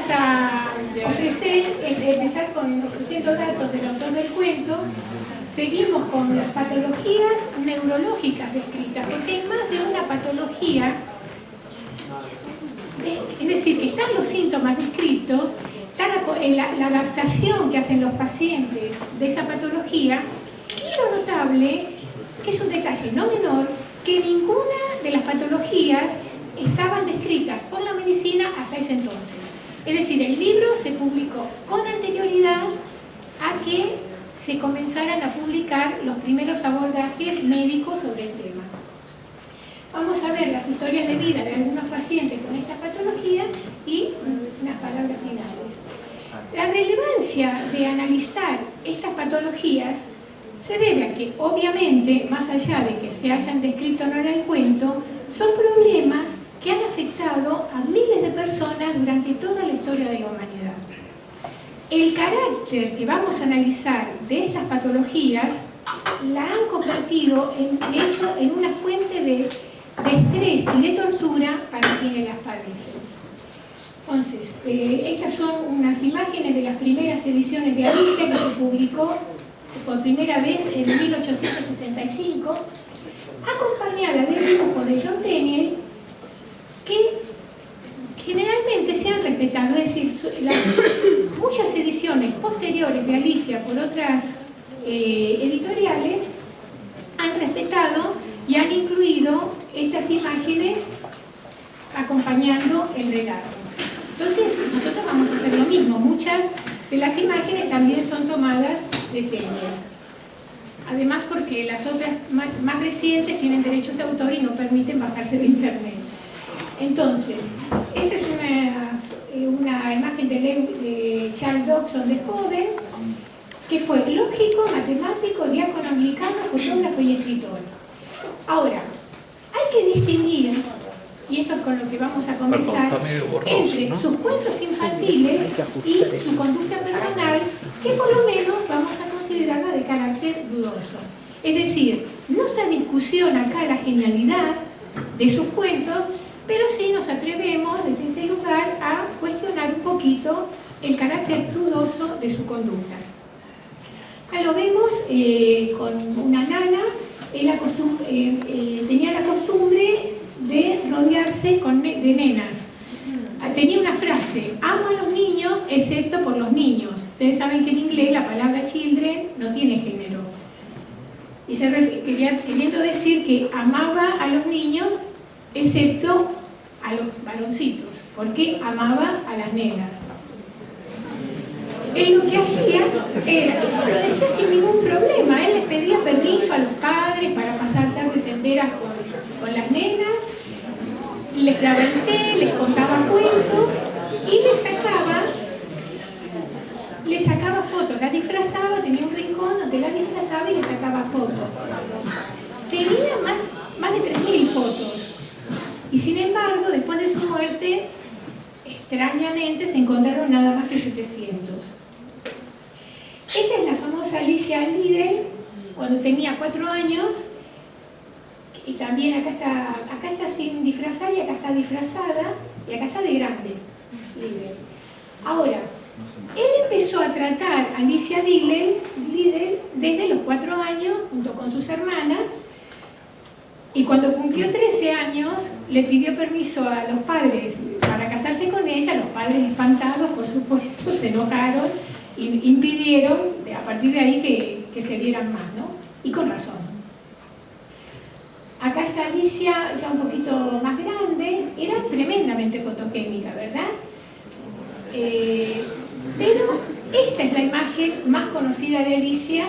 vamos a empezar ofreciendo datos del autor del cuento. Seguimos con las patologías neurológicas descritas, porque hay más de una patología, es decir, que están los síntomas descritos, está la adaptación que hacen los pacientes de esa patología, y lo notable, que es un detalle no menor, que ninguna de las patologías estaban descritas por la medicina hasta ese entonces. Es decir, el libro se publicó con anterioridad a que se comenzaran a publicar los primeros abordajes médicos sobre el tema. Vamos a ver las historias de vida de algunos pacientes con esta patología y unas palabras finales. La relevancia de analizar estas patologías se debe a que, obviamente, más allá de que se hayan descrito no en el cuento, son problemas que han afectado a miles de personas durante toda la historia de la humanidad. El carácter que vamos a analizar de estas patologías la han convertido en una fuente de estrés y de tortura para quienes las padecen. Entonces, estas son unas imágenes de las primeras ediciones de Alicia que se publicó por primera vez en 1865, acompañada del dibujo de John Tenniel, que generalmente se han respetado, es decir, muchas ediciones posteriores de Alicia por otras editoriales han respetado y han incluido estas imágenes acompañando el relato. Entonces, nosotros vamos a hacer lo mismo. Muchas de las imágenes también son tomadas de Tenniel. Además, porque las otras más recientes tienen derechos de autor y no permiten bajarse de internet. Entonces, esta es una imagen de Charles Dodgson de joven, que fue lógico, matemático, diácono anglicano, fotógrafo y escritor. Ahora, hay que distinguir, y esto es con lo que vamos a comenzar, entre sus cuentos infantiles y su conducta personal, que por lo menos vamos a considerarla de carácter dudoso. Es decir, no está en discusión acá la genialidad de sus cuentos, pero sí nos atrevemos desde este lugar a cuestionar un poquito el carácter dudoso de su conducta. Acá lo vemos con una nana. Tenía la costumbre de rodearse de nenas. Tenía una frase: amo a los niños excepto por los niños. Ustedes saben que en inglés la palabra children no tiene género. Y queriendo decir que amaba a los niños excepto a los varoncitos, porque amaba a las nenas. Él lo que hacía era, lo decía sin ningún problema, él les pedía permiso a los padres para pasar tardes enteras con las nenas, les daba el té, les contaba cuentos y les sacaba fotos, la disfrazaba, tenía un rincón donde la disfrazaba y le sacaba fotos. Tenía más de 3.000 fotos. Y sin embargo, después de su muerte, extrañamente se encontraron nada más que 700. Esta es la famosa Alicia Liddell, cuando tenía 4 años, y también acá está sin disfrazar, y acá está disfrazada, y acá está de grande, Liddell. Ahora, él empezó a tratar a Alicia Liddell desde los 4 años, junto con sus hermanas, y cuando cumplió 13 años, le pidió permiso a los padres para casarse con ella. Los padres, espantados, por supuesto, se enojaron y impidieron, a partir de ahí, que se vieran más, ¿no? Y con razón. Acá está Alicia, ya un poquito más grande, era tremendamente fotogénica, ¿verdad? Pero esta es la imagen más conocida de Alicia,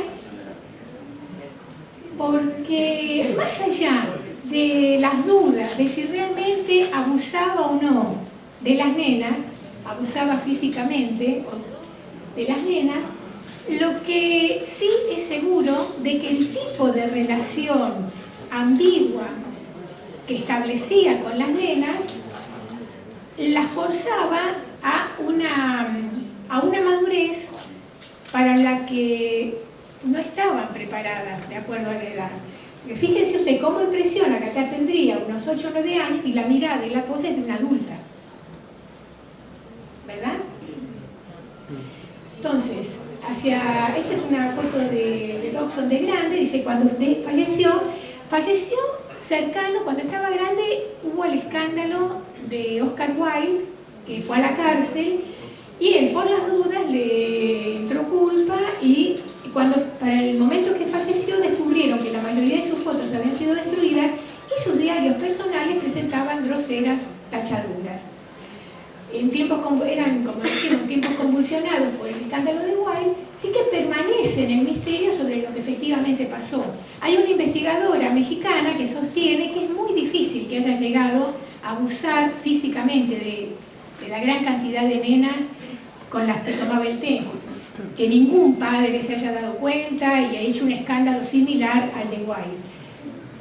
porque más allá de las dudas de si realmente abusaba o no de las nenas, abusaba físicamente de las nenas, lo que sí es seguro de que el tipo de relación ambigua que establecía con las nenas las forzaba a una madurez para la que no estaban preparadas de acuerdo a la edad. Fíjense usted cómo impresiona que acá tendría unos 8 o 9 años y la mirada y la pose es de una adulta, ¿verdad? Entonces, esta es una foto de Dodgson de grande, dice cuando falleció cercano, cuando estaba grande hubo el escándalo de Oscar Wilde, que fue a la cárcel, y él por las dudas le entró culpa y para el momento que falleció descubrieron que la mayoría de sus fotos habían sido destruidas y sus diarios personales presentaban groseras tachaduras. Eran, como decimos, tiempos convulsionados por el escándalo de Wilde, sí que permanece en el misterio sobre lo que efectivamente pasó. Hay una investigadora mexicana que sostiene que es muy difícil que haya llegado a abusar físicamente de la gran cantidad de nenas con las que tomaba el té, que ningún padre se haya dado cuenta y ha hecho un escándalo similar al de Wilde.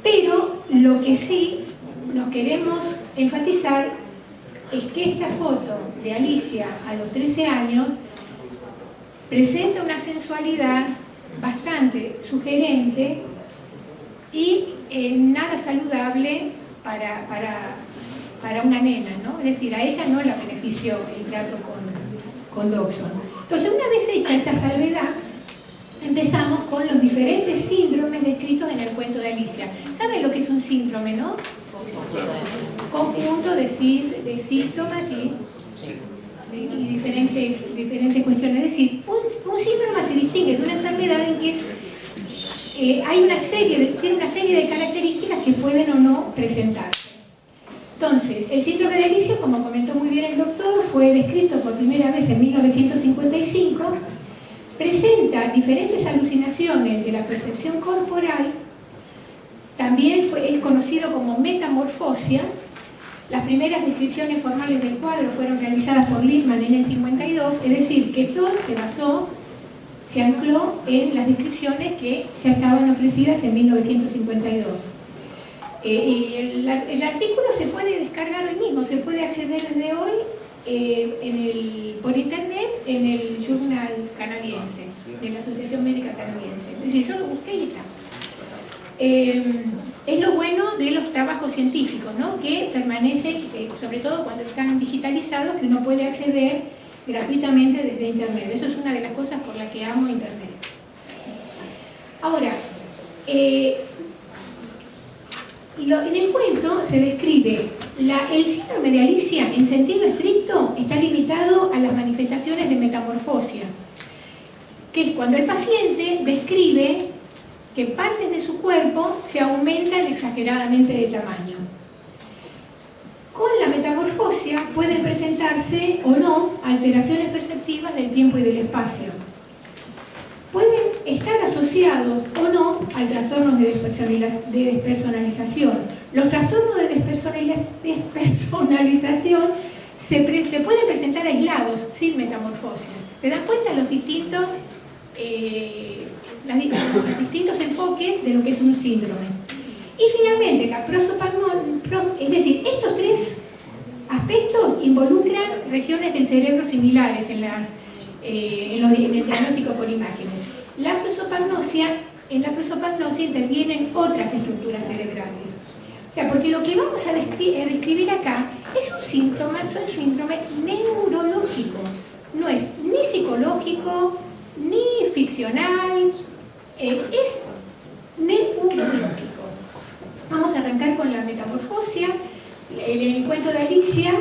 Pero lo que sí nos queremos enfatizar es que esta foto de Alicia a los 13 años presenta una sensualidad bastante sugerente y nada saludable para una nena, ¿no? Es decir, a ella no la benefició el trato con Dodgson. Entonces, una vez hecha esta salvedad, empezamos con los diferentes síndromes descritos en el cuento de Alicia. ¿Saben lo que es un síndrome, no? Conjunto de síntomas y diferentes cuestiones. Es decir, un síndrome se distingue de una enfermedad en que tiene una serie de características que pueden o no presentarse. Entonces, el síndrome de Alicia, como comentó muy bien el doctor, fue descrito por primera vez en 1955, presenta diferentes alucinaciones de la percepción corporal. También es conocido como metamorfosia. Las primeras descripciones formales del cuadro fueron realizadas por Lippmann en el 52, es decir, que Toll se ancló en las descripciones que ya estaban ofrecidas en 1952. El artículo se puede descargar hoy mismo, se puede acceder desde hoy por internet en el Journal canadiense, de la Asociación Médica Canadiense. Es decir, yo lo busqué y está. Es lo bueno de los trabajos científicos, ¿no? Que permanecen, sobre todo cuando están digitalizados, que uno puede acceder gratuitamente desde internet. Eso es una de las cosas por las que amo internet. Ahora, en el cuento se describe el síndrome de Alicia en sentido estricto está limitado a las manifestaciones de metamorfosia, que es cuando el paciente describe que partes de su cuerpo se aumentan exageradamente de tamaño. Con la metamorfosia pueden presentarse o no alteraciones perceptivas del tiempo y del espacio. Pueden estar asociados o no al trastorno de despersonalización. Los trastornos de despersonalización se pueden presentar aislados, sin metamorfosia. ¿Se dan cuenta los distintos enfoques de lo que es un síndrome? Y finalmente, la prosopagnosia, es decir, estos tres aspectos involucran regiones del cerebro similares en el diagnóstico por imágenes. En la prosopagnosia intervienen otras estructuras cerebrales. O sea, porque lo que vamos a describir acá es un síndrome neurológico. No es ni psicológico, ni ficcional, es neurológico. Vamos a arrancar con la metamorfosia. El cuento de Alicia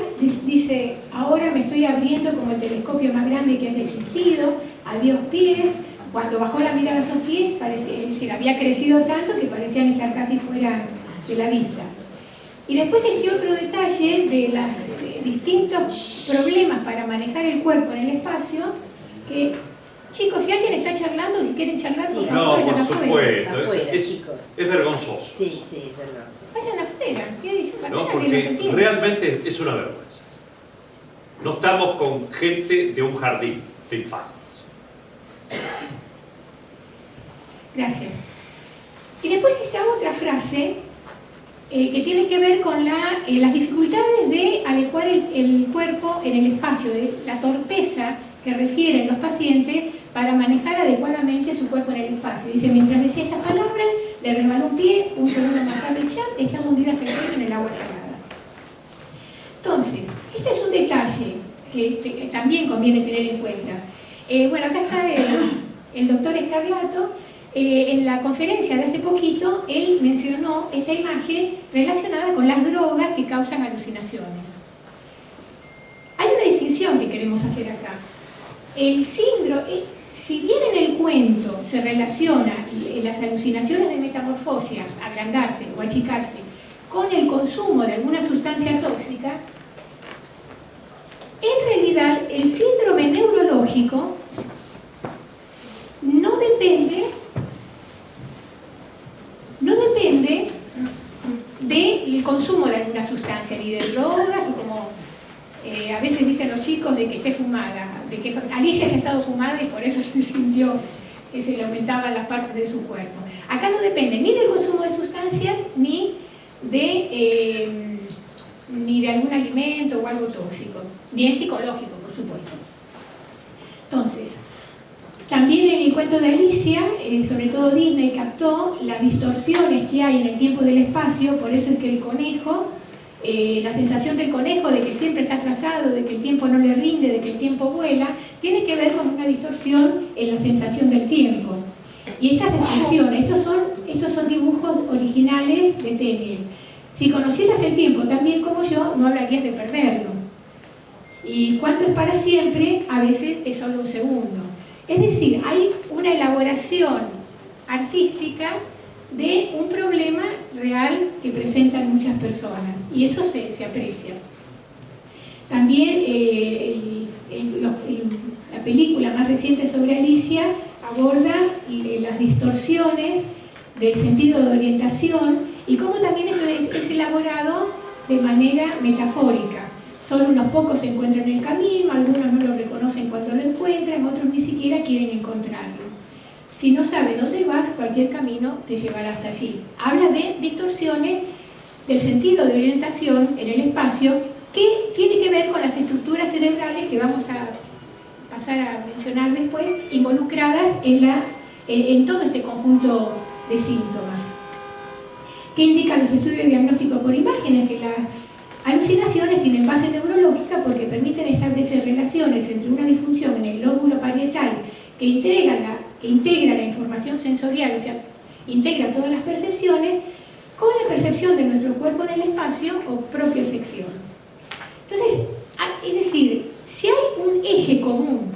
dice: ahora me estoy abriendo como el telescopio más grande que haya existido, adiós pies. Cuando bajó la mirada a sus pies, había crecido tanto que parecían estar casi fuera de la vista. Y después este otro detalle de los distintos problemas para manejar el cuerpo en el espacio, que, chicos, si alguien está charlando, si quieren charlar, por favor, vayan afuera. Es vergonzoso. Sí, es vergonzoso. Vayan afuera. No, porque realmente es una vergüenza. No estamos con gente de un jardín de infantes. Gracias. Y después está otra frase que tiene que ver con las dificultades de adecuar el cuerpo en el espacio, de la torpeza que refieren los pacientes para manejar adecuadamente su cuerpo en el espacio. Dice: mientras decía estas palabras, le resbaló un pie, un segundo más tarde ya dejando hundidas el cuello en el agua salada. Entonces, este es un detalle que también conviene tener en cuenta. Bueno, acá está el doctor Scarlato. En la conferencia de hace poquito, él mencionó esta imagen relacionada con las drogas que causan alucinaciones. Hay una distinción que queremos hacer acá. El síndrome, si bien en el cuento se relaciona las alucinaciones de metamorfosia, agrandarse o achicarse, con el consumo de alguna sustancia tóxica, en realidad el síndrome neurológico no depende del consumo de alguna sustancia, ni de drogas, o como a veces dicen los chicos, de que esté fumada, de que Alicia haya estado fumada y por eso se sintió que se le aumentaban las partes de su cuerpo. Acá no depende ni del consumo de sustancias, ni de algún alimento o algo tóxico, ni es psicológico, por supuesto. Entonces, también en el cuento de Alicia, sobre todo Disney captó las distorsiones que hay en el tiempo del espacio, por eso es que el conejo, la sensación del conejo de que siempre está atrasado, de que el tiempo no le rinde, de que el tiempo vuela, tiene que ver con una distorsión en la sensación del tiempo. Y estas reflexiones, estos son dibujos originales de Tenniel. Si conocieras el tiempo tan bien como yo, no hablarías de perderlo. Y cuánto es para siempre, a veces es solo un segundo. Es decir, hay una elaboración artística de un problema real que presentan muchas personas, y eso se aprecia. También la película más reciente sobre Alicia aborda las distorsiones del sentido de orientación y cómo también esto es elaborado de manera metafórica. Solo unos pocos se encuentran en el camino, algunos no lo reconocen cuando lo encuentran, otros ni siquiera quieren encontrarlo. Si no sabes dónde vas, cualquier camino te llevará hasta allí. Habla de distorsiones del sentido de orientación en el espacio que tiene que ver con las estructuras cerebrales que vamos a pasar a mencionar después, involucradas en todo este conjunto de síntomas. ¿Qué indican los estudios de diagnóstico por imágenes? Que las alucinaciones tienen base neurológica porque permiten establecer relaciones entre una disfunción en el lóbulo parietal que integra la información sensorial, o sea, integra todas las percepciones, con la percepción de nuestro cuerpo en el espacio o propiocepción. Entonces, es decir, si hay un eje común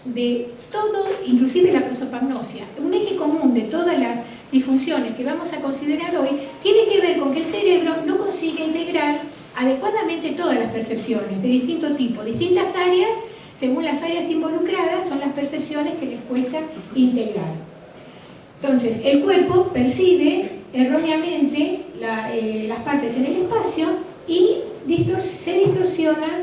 de todo, inclusive la prosopagnosia, un eje común de todas las disfunciones que vamos a considerar hoy, tiene que ver con que el cerebro no consigue integrar adecuadamente todas las percepciones de distinto tipo, distintas áreas. Según las áreas involucradas, son las percepciones que les cuesta integrar. Entonces, el cuerpo percibe erróneamente las partes en el espacio y se distorsiona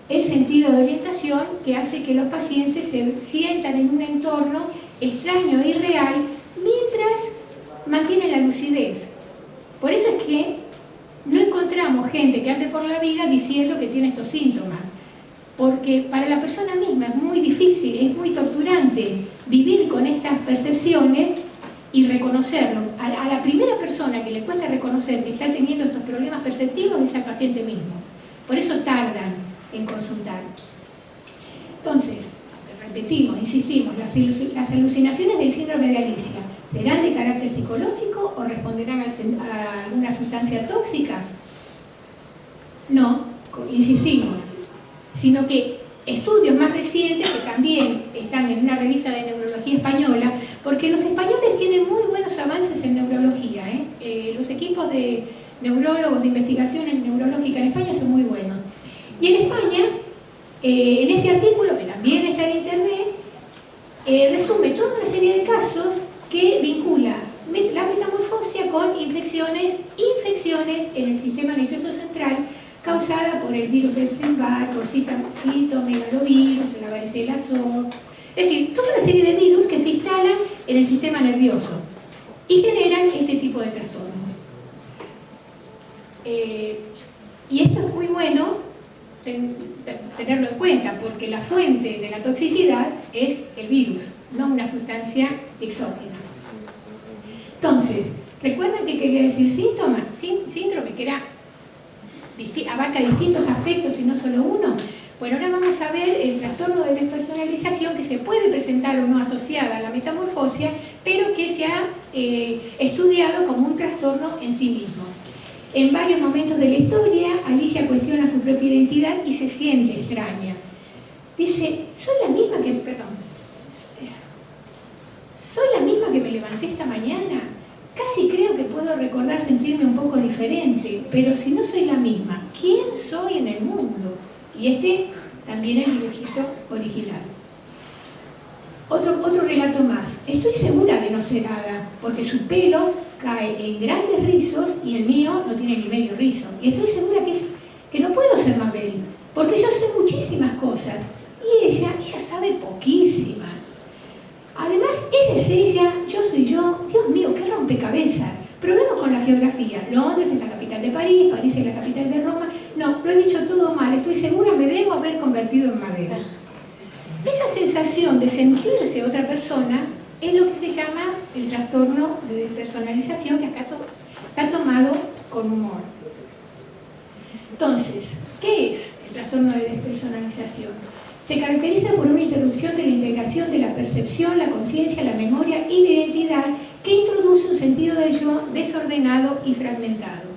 el sentido de orientación, que hace que los pacientes se sientan en un entorno extraño e irreal mientras mantienen la lucidez. Por eso es que no encontramos gente que ande por la vida diciendo que tiene estos síntomas. Porque para la persona misma es muy difícil, es muy torturante vivir con estas percepciones y reconocerlo. A la primera persona que le cuesta reconocer que está teniendo estos problemas perceptivos es al paciente mismo. Por eso tardan en consultar. Entonces, repetimos, insistimos, las alucinaciones del síndrome de Alicia, ¿serán de carácter psicológico o responderán a alguna sustancia tóxica? No, insistimos. Sino que estudios más recientes, que también están en una revista de neurología española, porque los españoles tienen muy buenos avances en neurología, los equipos de neurólogos de investigación en neurológica en España son muy buenos. Y en España, en este artículo, que también está en internet, resume toda una serie de casos que vincula la metamorfosia con infecciones en el sistema nervioso central, causada por el virus de Epstein-Barr, por citomegalovirus, la varicela zoster, es decir, toda una serie de virus que se instalan en el sistema nervioso y generan este tipo de trastornos. Y esto es muy bueno tenerlo en cuenta, porque la fuente de la toxicidad es el virus, no una sustancia exógena. Entonces, ¿recuerdan que quería decir síndrome? Que abarca distintos aspectos y no solo uno. Bueno, ahora vamos a ver el trastorno de despersonalización que se puede presentar o no asociada a la metamorfosia, pero que se ha estudiado como un trastorno en sí mismo. En varios momentos de la historia, Alicia cuestiona su propia identidad y se siente extraña. Dice, soy la misma que me levanté esta mañana. Casi creo que puedo recordar sentirme un poco diferente, pero si no soy la misma, ¿quién soy en el mundo? Y este también es el dibujito original. Otro relato más. Estoy segura de no ser Ada, porque su pelo cae en grandes rizos y el mío no tiene ni medio rizo. Y estoy segura que no puedo ser Mabel, porque yo sé muchísimas cosas y ella sabe poquísimas. Además, ella es ella, yo soy yo. Dios mío, qué rompecabezas. Probemos con la geografía. Londres es la capital de París, París es la capital de Roma. No, lo he dicho todo mal. Estoy segura, me debo haber convertido en Mabel. Esa sensación de sentirse otra persona es lo que se llama el trastorno de despersonalización, que acá está tomado con humor. Entonces, ¿qué es el trastorno de despersonalización? Se caracteriza por una interrupción de la integración de la percepción, la conciencia, la memoria y la identidad que introduce un sentido del yo desordenado y fragmentado.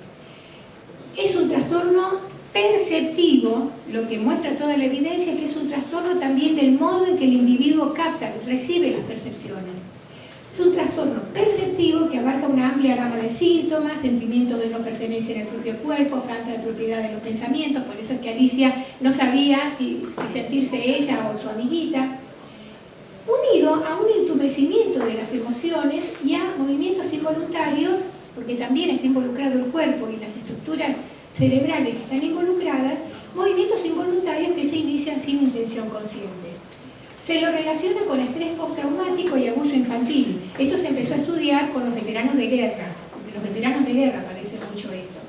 Es un trastorno perceptivo, lo que muestra toda la evidencia, que es un trastorno también del modo en que el individuo capta, recibe las percepciones. Es un trastorno perceptivo que abarca una amplia gama de síntomas, sentimientos de no pertenecer al propio cuerpo, falta de propiedad de los pensamientos, por eso es que Alicia no sabía si sentirse ella o su amiguita, unido a un entumecimiento de las emociones y a movimientos involuntarios, porque también está involucrado el cuerpo y las estructuras cerebrales que están involucradas, movimientos involuntarios que se inician sin intención consciente. Se lo relaciona con estrés postraumático y abuso infantil. Esto se empezó a estudiar con los veteranos de guerra. Los veteranos de guerra padecen mucho esto.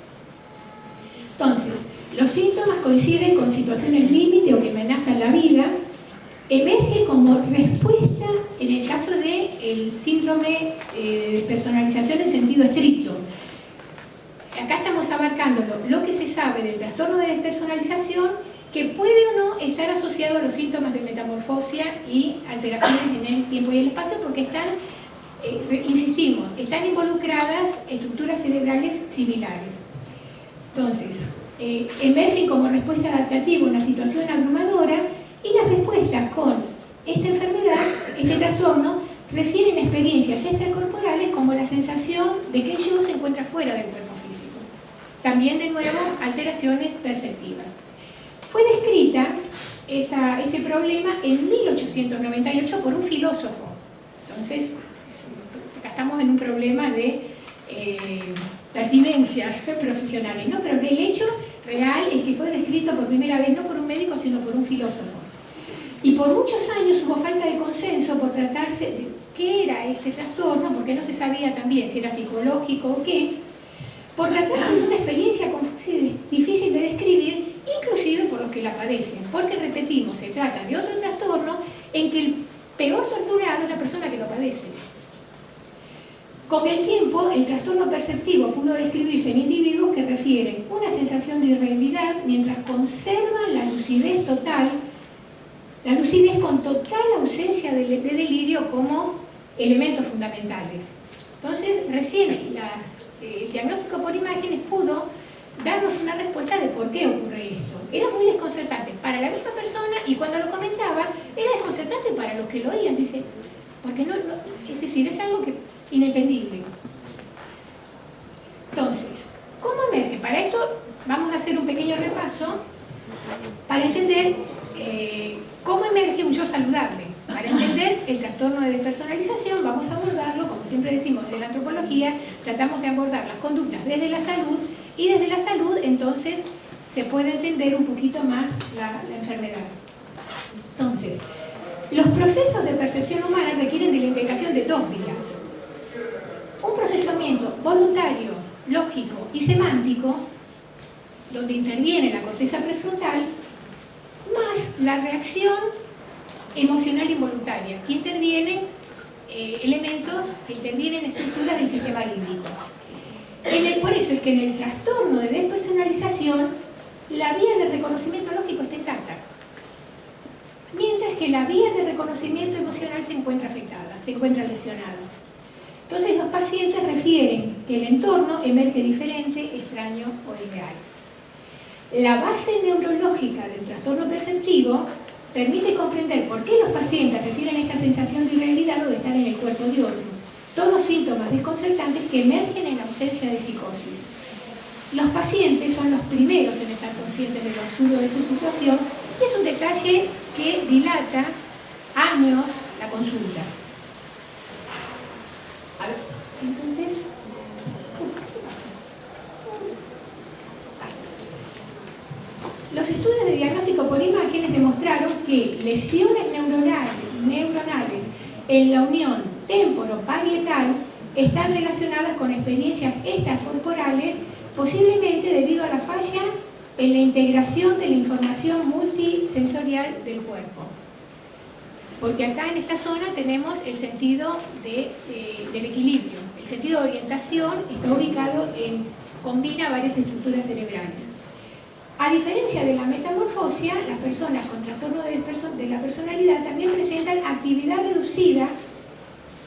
Entonces, los síntomas coinciden con situaciones límite o que amenazan la vida. Emerge como respuesta en el caso del síndrome de despersonalización en sentido estricto. Acá estamos abarcando lo que se sabe del trastorno de despersonalización, que puede o no estar asociado a los síntomas de metamorfosia y alteraciones en el tiempo y el espacio, porque están, insistimos, están involucradas estructuras cerebrales similares. Entonces, emergen como respuesta adaptativa a una situación abrumadora, y las respuestas con esta enfermedad, este trastorno, refieren a experiencias extracorporales como la sensación de que el yo se encuentra fuera del cuerpo físico. También, de nuevo, alteraciones perceptivas. Fue descrita este problema en 1898 por un filósofo. Entonces, acá estamos en un problema de pertinencias profesionales, ¿no? Pero el hecho real es que fue descrito por primera vez no por un médico, sino por un filósofo. Y por muchos años hubo falta de consenso por tratarse de qué era este trastorno, porque no se sabía también si era psicológico o qué, por tratarse de una experiencia confusa y difícil de describir, inclusive por los que la padecen, porque, repetimos, se trata de otro trastorno en que el peor torturado es la persona que lo padece. Con el tiempo, el trastorno perceptivo pudo describirse en individuos que refieren una sensación de irrealidad mientras conservan la lucidez total, la lucidez con total ausencia de delirio como elementos fundamentales. Entonces, recién el diagnóstico por imágenes pudo darnos una respuesta de por qué ocurre esto. Era muy desconcertante para la misma persona, y cuando lo comentaba, era desconcertante para los que lo oían. Dice, porque no, es decir, es algo que inentendible. Entonces, ¿cómo emerge? Para esto vamos a hacer un pequeño repaso para entender cómo emerge un yo saludable. Para entender el trastorno de despersonalización vamos a abordarlo, como siempre decimos, desde la antropología, tratamos de abordar las conductas desde la salud, y desde la salud entonces se puede entender un poquito más la enfermedad. Entonces, los procesos de percepción humana requieren de la integración de dos vías. Un procesamiento voluntario, lógico y semántico, donde interviene la corteza prefrontal, más la reacción emocional involuntaria, que intervienen elementos, que intervienen estructuras del sistema límbico. Por eso es que en el trastorno de despersonalización, la vía de reconocimiento lógico está intacta. que la vía de reconocimiento emocional se encuentra afectada, se encuentra lesionada. Entonces los pacientes refieren que el entorno emerge diferente, extraño o irreal. La base neurológica del trastorno perceptivo permite comprender por qué los pacientes refieren esta sensación de irrealidad o de estar en el cuerpo de otro. Todos síntomas desconcertantes que emergen en ausencia de psicosis. Los pacientes son los primeros en estar conscientes de lo absurdo de su situación y es un detalle que dilata años la consulta. A ver, entonces, ¿qué pasa? Los estudios de diagnóstico por imágenes demostraron que lesiones neuronales en la unión temporoparietal están relacionadas con experiencias extracorporales, posiblemente debido a la falla en la integración de la información multisensorial del cuerpo. Porque acá en esta zona tenemos el sentido del equilibrio. El sentido de orientación está ubicado combina varias estructuras cerebrales. A diferencia de la metamorfosia, las personas con trastorno de la personalidad también presentan actividad reducida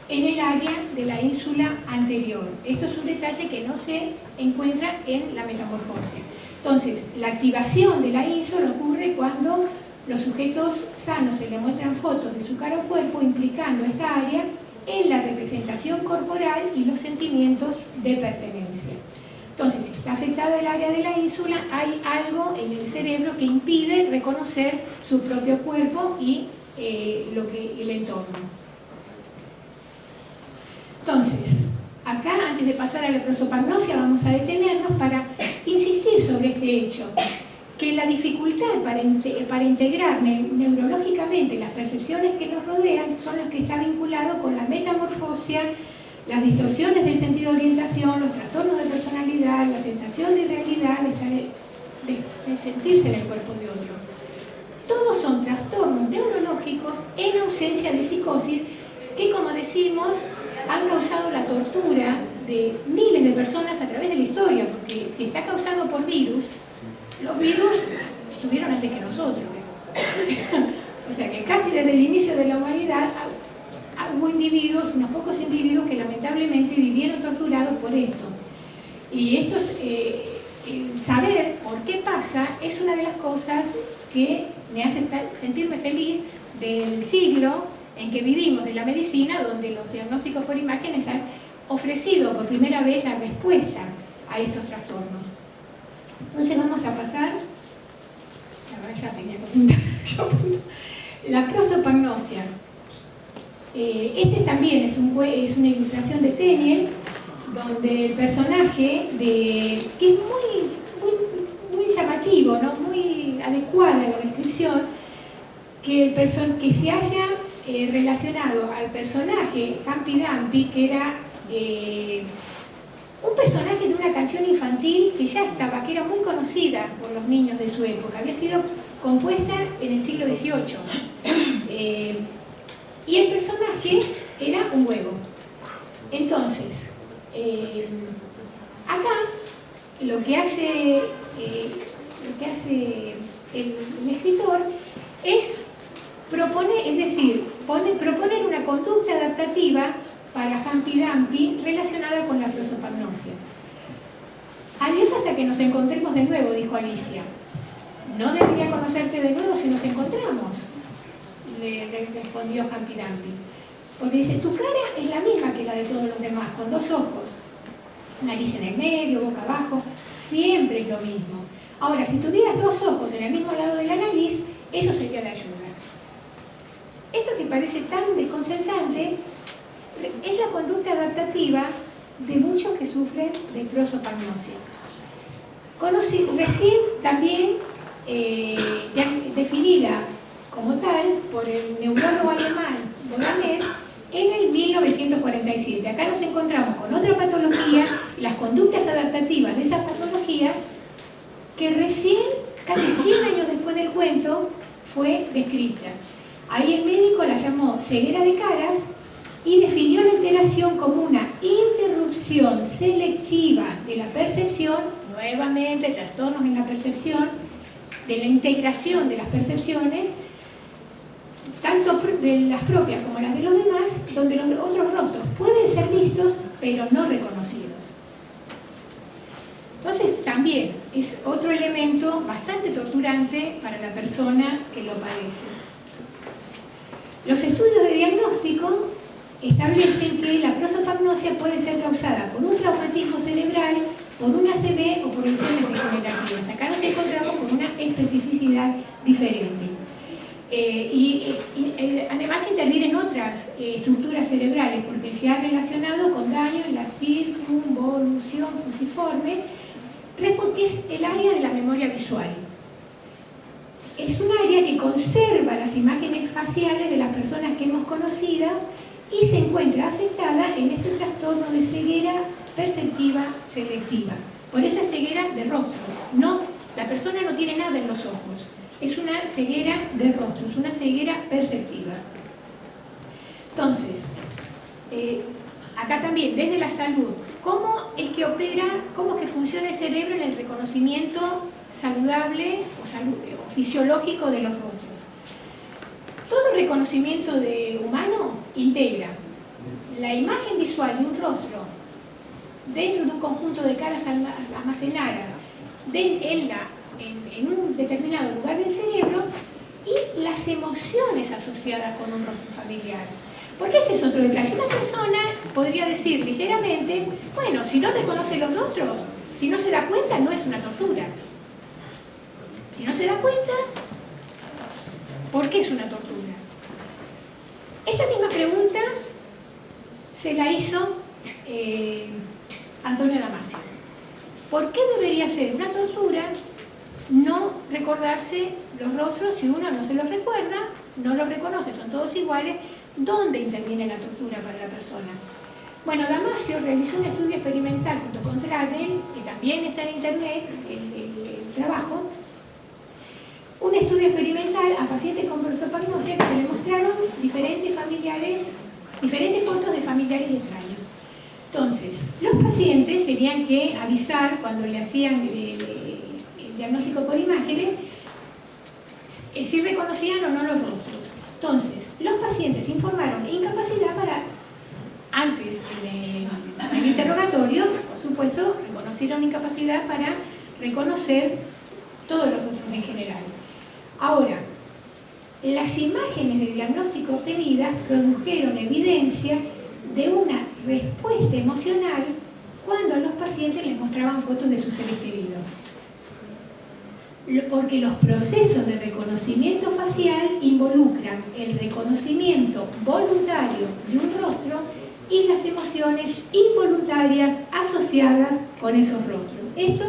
en el área de la ínsula anterior. Esto es un detalle que no se encuentra en la metamorfosia. Entonces, la activación de la ínsula ocurre cuando los sujetos sanos se le muestran fotos de su cara o cuerpo implicando esta área en la representación corporal y los sentimientos de pertenencia. Entonces, si está afectada el área de la ínsula, hay algo en el cerebro que impide reconocer su propio cuerpo y el entorno. Entonces, acá, antes de pasar a la prosopagnosia, vamos a detenernos para insistir sobre este hecho, que la dificultad para integrar neurológicamente las percepciones que nos rodean son las que está vinculado con la metamorfosia, las distorsiones del sentido de orientación, los trastornos de personalidad, la sensación de irrealidad, de sentirse en el cuerpo de otro. Todos son trastornos neurológicos en ausencia de psicosis que, como decimos, han causado la tortura de miles de personas a través de la historia, porque si está causado por virus, los virus estuvieron antes que nosotros. O sea que casi desde el inicio de la humanidad hubo individuos, unos pocos individuos que lamentablemente vivieron torturados por esto. Y esto saber por qué pasa es una de las cosas que me hace sentirme feliz del siglo en que vivimos, de la medicina, donde los diagnósticos por imágenes han ofrecido por primera vez la respuesta a estos trastornos. Entonces vamos a pasar, ya tenía que apuntar, la prosopagnosia. Este también es una ilustración de Tenniel, donde el personaje, que es muy llamativo, ¿no? Muy adecuada la descripción, que se haya relacionado al personaje Humpty Dumpty, que era un personaje de una canción infantil que ya estaba, que era muy conocida por los niños de su época, había sido compuesta en el siglo XVIII. Y el personaje era un huevo. Entonces, acá lo que hace el escritor es proponer una conducta adaptativa para Humpty Dumpty relacionada con la prosopagnosia. Adiós hasta que nos encontremos de nuevo, dijo Alicia. No debería conocerte de nuevo si nos encontramos, le respondió Humpty Dumpty. Porque dice, tu cara es la misma que la de todos los demás, con dos ojos, nariz en el medio, boca abajo, siempre es lo mismo. Ahora, si tuvieras dos ojos en el mismo lado de la nariz, eso sería de ayuda. Esto que parece tan desconcertante es la conducta adaptativa de muchos que sufren de prosopagnosia. Recién también definida como tal por el neurólogo alemán Bodamer en el 1947. Acá nos encontramos con otra patología, las conductas adaptativas de esa patología, que recién, casi 100 años después del cuento, fue descrita. Ahí el médico la llamó ceguera de caras y definió la alteración como una interrupción selectiva de la percepción, nuevamente trastornos en la percepción, de la integración de las percepciones, tal de las propias como las de los demás, donde los otros rostros pueden ser vistos, pero no reconocidos. Entonces, también es otro elemento bastante torturante para la persona que lo padece. Los estudios de diagnóstico establecen que la prosopagnosia puede ser causada por un traumatismo cerebral, por una ACV o por lesiones degenerativas. Acá nos encontramos con una especificidad diferente. Además intervienen otras estructuras cerebrales, porque se ha relacionado con daño en la circunvolución fusiforme, que es el área de la memoria visual. Es un área que conserva las imágenes faciales de las personas que hemos conocido y se encuentra afectada en este trastorno de ceguera perceptiva selectiva. Por eso es ceguera de rostros. No, la persona no tiene nada en los ojos. Es una ceguera de rostros, una ceguera perceptiva. Entonces, acá también, desde la salud, ¿cómo es que opera, cómo es que funciona el cerebro en el reconocimiento saludable o fisiológico de los rostros? Todo reconocimiento humano integra la imagen visual de un rostro dentro de un conjunto de caras almacenadas en un determinado lugar del cerebro y las emociones asociadas con un rostro familiar. Porque este es otro detalle. Una persona podría decir ligeramente, bueno, si no reconoce los rostros, si no se da cuenta, no es una tortura. Si no se da cuenta, ¿por qué es una tortura? Esta misma pregunta se la hizo Antonio Damasio. ¿Por qué debería ser una tortura no recordarse los rostros si uno no se los recuerda, no los reconoce, son todos iguales? ¿Dónde interviene la tortura para la persona? Bueno, Damasio realizó un estudio experimental junto con Tragel, que también está en internet, el trabajo, un estudio experimental a pacientes con prosopagnosia que se le mostraron diferentes fotos de familiares extraños. Entonces, los pacientes tenían que avisar cuando le hacían el diagnóstico por imágenes si reconocían o no los rostros. Entonces, los pacientes informaron incapacidad para, antes del interrogatorio, por supuesto, reconocieron incapacidad para reconocer todos los rostros en general. Ahora, las imágenes de diagnóstico obtenidas produjeron evidencia de una respuesta emocional cuando a los pacientes les mostraban fotos de sus seres queridos. Porque los procesos de reconocimiento facial involucran el reconocimiento voluntario de un rostro y las emociones involuntarias asociadas con esos rostros. Esto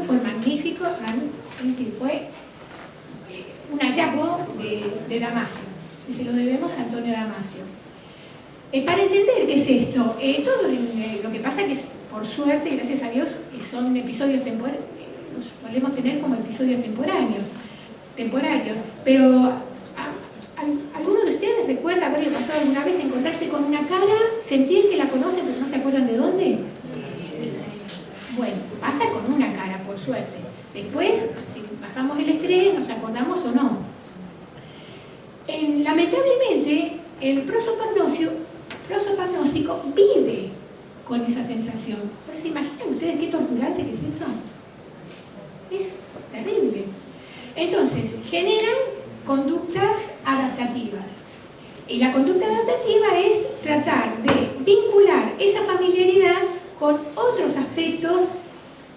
fue magnífico, es decir, fue un hallazgo de Damasio, y se lo debemos a Antonio Damasio. Para entender qué es esto, todo lo que pasa es que, por suerte, gracias a Dios, son episodios temporales, los solemos tener como episodios temporarios, pero ¿alguno de ustedes recuerda haberle pasado alguna vez encontrarse con una cara, sentir que la conocen pero no se acuerdan de dónde? Bueno, pasa con una cara, por suerte. Después, si bajamos el estrés, nos acordamos o no. Lamentablemente, el prosopagnósico vive con esa sensación. Pero ¿se imaginan ustedes qué torturante que es eso? Es terrible. Entonces, generan conductas adaptativas. Y la conducta adaptativa es tratar de vincular esa familiaridad con otros aspectos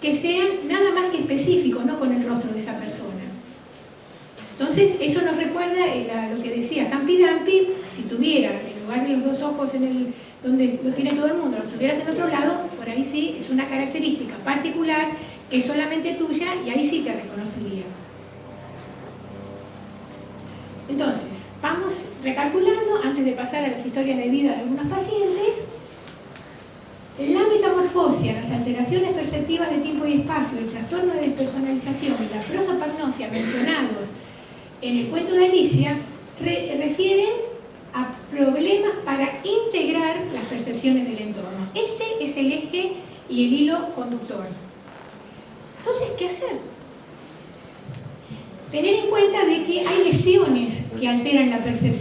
que sean nada más que específicos, no con el rostro de esa persona. Entonces, eso nos recuerda lo que decía Humpty Dumpty: si tuviera, en lugar de los dos ojos donde lo tiene todo el mundo, los tuvieras en otro lado, por ahí sí es una característica particular que es solamente tuya y ahí sí te reconocería. Entonces, vamos recalculando, antes de pasar a las historias de vida de algunos pacientes. La metamorfosia, las alteraciones perceptivas de tiempo y espacio, el trastorno de despersonalización y la prosopagnosia mencionados en el cuento de Alicia refieren a problemas para integrar las percepciones del entorno. Este es el eje y el hilo conductor. Entonces, ¿qué hacer? Tener en cuenta de que hay lesiones que alteran la percepción.